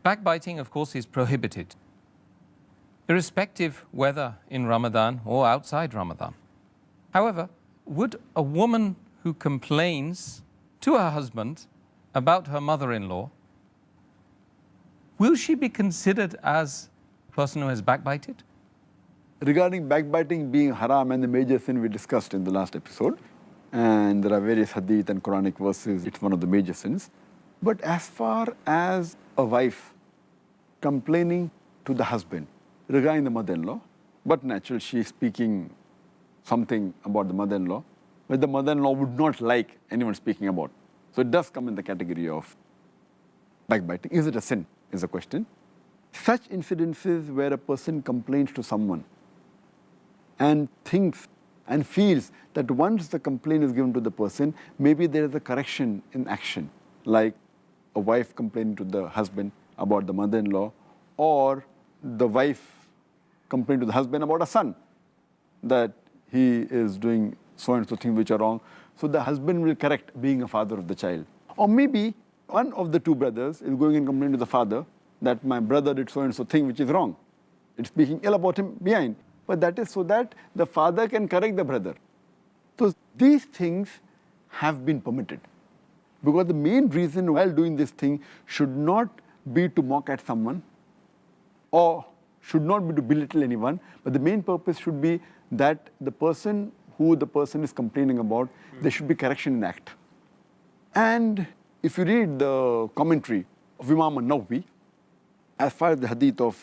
Backbiting, of course, is prohibited, irrespective whether in Ramadan or outside Ramadan. However, would a woman who complains to her husband about her mother-in-law, will she be considered as a person who has backbited? Regarding backbiting being haram and the major sin we discussed in the last episode, and there are various hadith and Quranic verses, it's one of the major sins. But as far as a wife complaining to the husband regarding the mother-in-law, but natural, she is speaking something about the mother-in-law, but the mother-in-law would not like anyone speaking about. So it does come in the category of backbiting. Is it a sin, is the question. Such incidences where a person complains to someone and thinks and feels that once the complaint is given to the person, maybe there is a correction in action, like a wife complaining to the husband about the mother-in-law, or the wife complaining to the husband about a son, that he is doing so and so things which are wrong. So the husband will correct, being a father of the child. Or maybe one of the two brothers is going and complaining to the father that my brother did so and so thing which is wrong. It's speaking ill about him behind. But that is so that the father can correct the brother. So these things have been permitted. Because the main reason while doing this thing should not be to mock at someone or should not be to belittle anyone, but the main purpose should be that the person who the person is complaining about, there should be correction in act. And if you read the commentary of Imam an-Nawawi, as far as the hadith of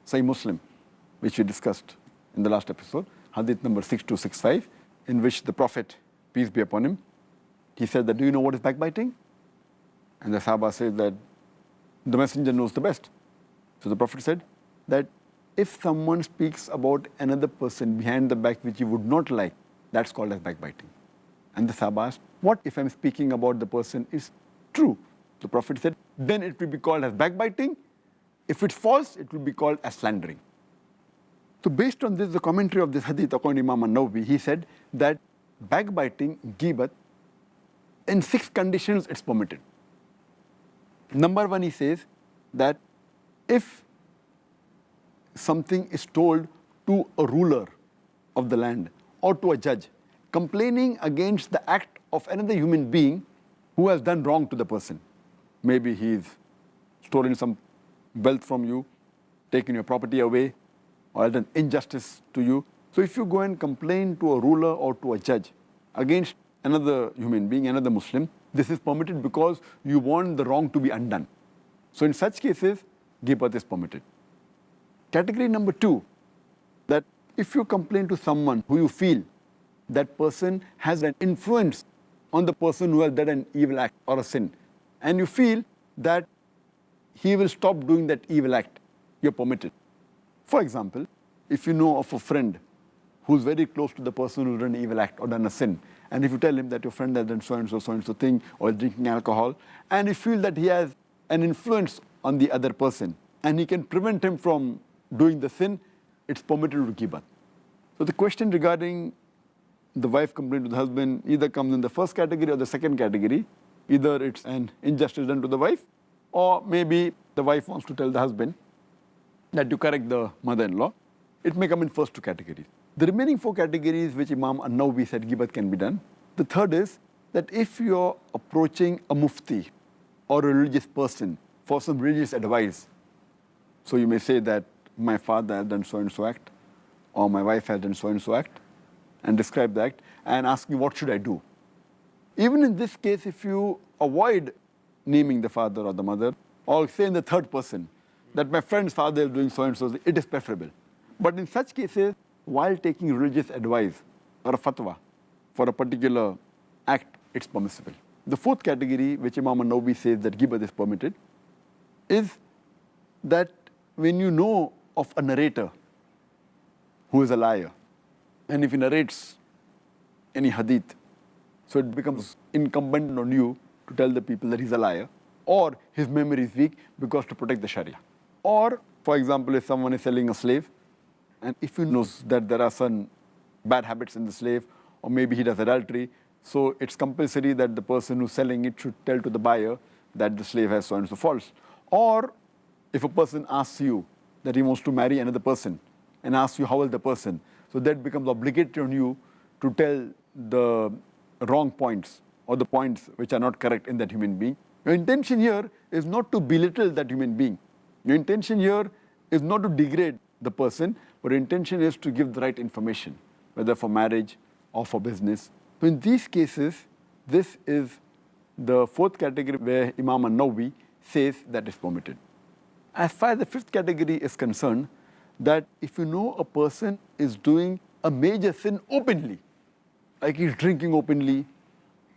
Sahih Muslim, which we discussed in the last episode, hadith number 6265, in which the Prophet, peace be upon him, he said that, do you know what is backbiting? And the Sahaba said that the messenger knows the best. So the Prophet said that if someone speaks about another person behind the back which you would not like, that's called as backbiting. And the Sahaba asked, what if I'm speaking about the person is true? The Prophet said, then it will be called as backbiting. If it's false, it will be called as slandering. So based on this, the commentary of this hadith, according to Imam an-Nawawi, he said that backbiting, ghibat, in 6 conditions it's permitted. Number 1, he says that if something is told to a ruler of the land or to a judge, complaining against the act of another human being who has done wrong to the person. Maybe he's stolen some wealth from you, taken your property away, or has done injustice to you. So if you go and complain to a ruler or to a judge against another human being, another Muslim, this is permitted because you want the wrong to be undone. So in such cases, ghibat is permitted. Category number 2, that if you complain to someone who you feel that person has an influence on the person who has done an evil act or a sin, and you feel that he will stop doing that evil act, you're permitted. For example, if you know of a friend who's very close to the person who done an evil act or done a sin, and if you tell him that your friend has done so and so thing, or drinking alcohol, and you feel that he has an influence on the other person, and he can prevent him from doing the sin, it's permitted to ghibat. So the question regarding the wife complaining to the husband either comes in the first category or the second category. Either it's an injustice done to the wife, or maybe the wife wants to tell the husband that you correct the mother-in-law. It may come in first 2 categories. The remaining 4 categories which Imam an-Nawawi said ghibat can be done. The third is that if you're approaching a mufti or a religious person for some religious advice, so you may say that my father has done so and so act, or my wife has done so and so act, and describe the act, and ask me what should I do. Even in this case, if you avoid naming the father or the mother, or say in the third person, that my friend's father is doing so and so, it is preferable. But in such cases, while taking religious advice or a fatwa for a particular act, it's permissible. The 4th category, which Imam an-Nawawi says that ghibat is permitted, is that when you know of a narrator who is a liar, and if he narrates any hadith, so it becomes incumbent on you to tell the people that he's a liar, or his memory is weak because to protect the Sharia. Or, for example, if someone is selling a slave, and if he knows that there are some bad habits in the slave, or maybe he does adultery, so it's compulsory that the person who's selling it should tell to the buyer that the slave has so and so faults. Or if a person asks you that he wants to marry another person and asks you how is the person, so that becomes obligatory on you to tell the wrong points or the points which are not correct in that human being. Your intention here is not to belittle that human being. Your intention here is not to degrade the person, but your intention is to give the right information, whether for marriage or for business. So in these cases, this is the fourth category where Imam An-Nawawi says that is permitted. As far as the fifth category is concerned, that if you know a person is doing a major sin openly, like he's drinking openly,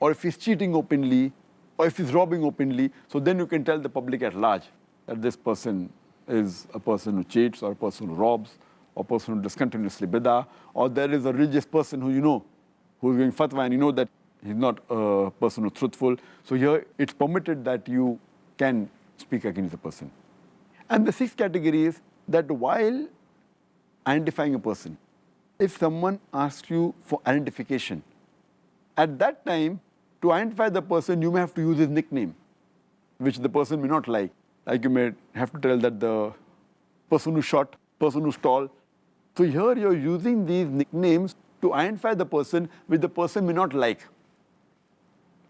or if he's cheating openly, or if he's robbing openly, so then you can tell the public at large that this person is a person who cheats, or a person who robs, or a person who does continuously bid'ah, or there is a religious person who you know, who is giving fatwa and you know that he's not a person who's truthful. So here it's permitted that you can speak against the person. And the sixth category is that while identifying a person, if someone asks you for identification, at that time, to identify the person, you may have to use his nickname, which the person may not like. Like you may have to tell that the person who's short, person who's tall. So here you're using these nicknames to identify the person which the person may not like.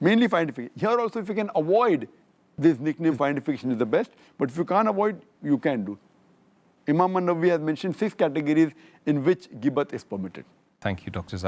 Mainly for identification. Here also, if you can avoid this nickname for identification is the best, but if you can't avoid, you can do. Imam An-Nawawi has mentioned 6 categories in which ghibat is permitted. Thank you, Dr. Zakir.